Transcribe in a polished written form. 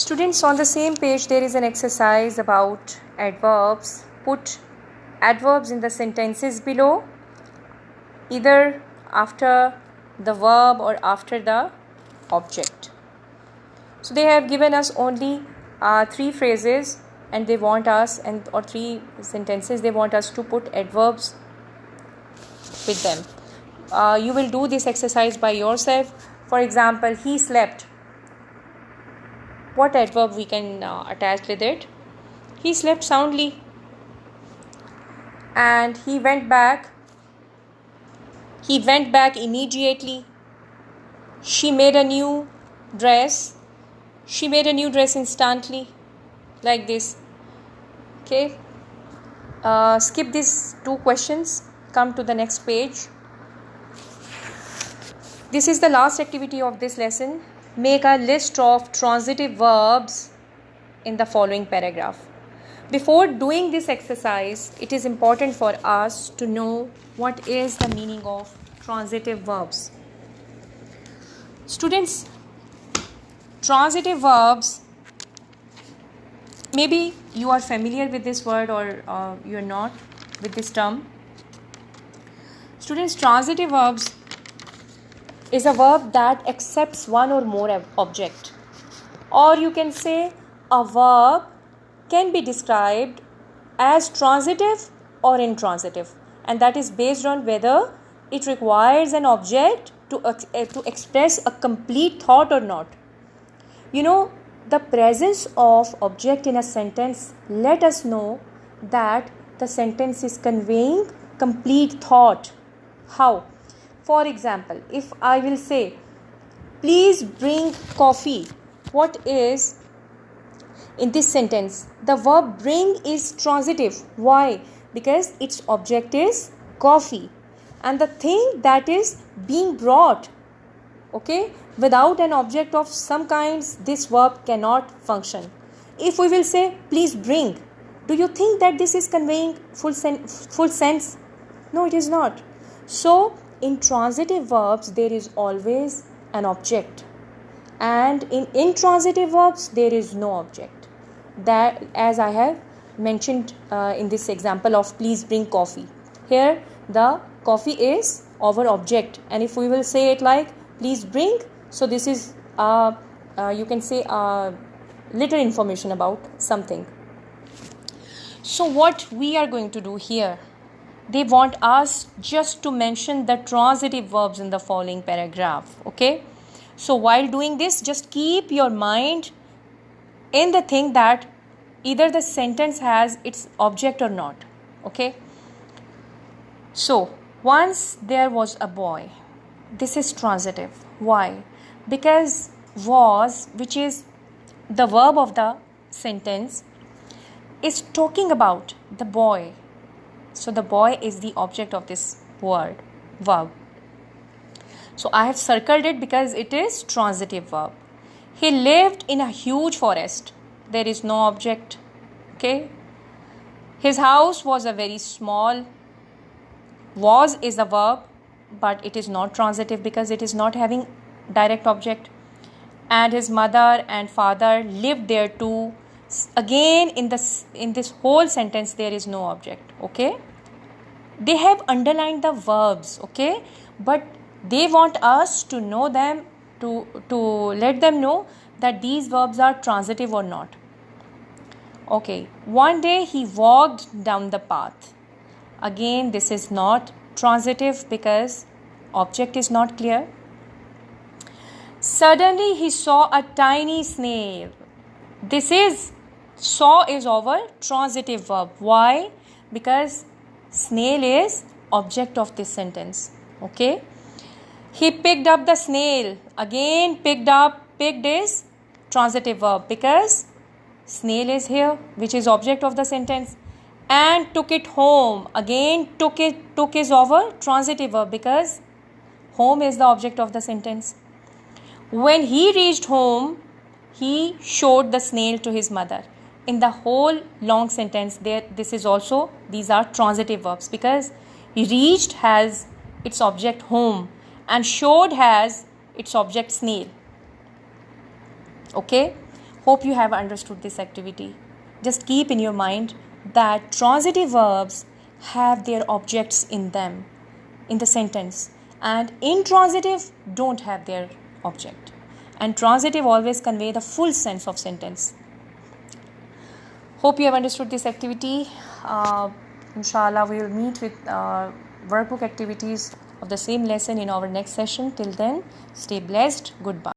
Students, on the same page there is an exercise about adverbs. Put adverbs in the sentences below, either after the verb or after the object. So they have given us only 3 phrases and they want us, or 3 sentences, they want us to put adverbs with them. You will do this exercise by yourself. For example, he slept. What adverb we can attach with it? He slept soundly. And he went back. He went back immediately. She made a new dress. She made a new dress instantly. Like this. Okay. Skip these 2 questions. Come to the next page. This is the last activity of this lesson. Make a list of transitive verbs in the following paragraph. Before doing this exercise, it is important for us to know what is the meaning of transitive verbs. Students, transitive verbs, maybe you are familiar with this word or you are not with this term. Students, transitive verbs is a verb that accepts one or more object, or you can say a verb can be described as transitive or intransitive, and that is based on whether it requires an object to express a complete thought or not. You know, the presence of object in a sentence let us know that the sentence is conveying complete thought. How? For example, if I will say, please bring coffee, what is in this sentence? The verb bring is transitive. Why? Because its object is coffee. And the thing that is being brought, okay, without an object of some kinds, this verb cannot function. If we will say, please bring, do you think that this is conveying full sense? No, it is not. So, in transitive verbs, there is always an object, and in intransitive verbs, there is no object. That, as I have mentioned in this example of please bring coffee. Here, the coffee is our object, and if we will say it like please bring, so this is you can say little information about something. So what we are going to do here? They want us just to mention the transitive verbs in the following paragraph. Okay. So while doing this, just keep your mind in the thing that either the sentence has its object or not. Okay. So once there was a boy. This is transitive. Why? Because was, which is the verb of the sentence, is talking about the boy. So the boy is the object of this verb. So I have circled it because it is transitive verb. He lived in a huge forest. There is no object. Okay. His house was a very small. Was is a verb, but it is not transitive because it is not having direct object. And his mother and father lived there too. Again, in this whole sentence, there is no object. Okay. They have underlined the verbs. Okay. But they want us to know them, to let them know that these verbs are transitive or not. Okay. One day he walked down the path. Again, this is not transitive because object is not clear. Suddenly he saw a tiny snail. This is, saw is our transitive verb. Why? Because snail is object of this sentence. Okay. He picked up the snail. Again, picked is transitive verb because snail is here, which is object of the sentence. And took it home. Again, took is our transitive verb because home is the object of the sentence. When he reached home, he showed the snail to his mother. In the whole long sentence, these are transitive verbs because reached has its object home and showed has its object snail. Okay. Hope you have understood this activity. Just keep in your mind that transitive verbs have their objects in them in the sentence, and intransitive don't have their object, and transitive always convey the full sense of sentence. Hope you have understood this activity. Inshallah, we will meet with workbook activities of the same lesson in our next session. Till then, stay blessed. Goodbye.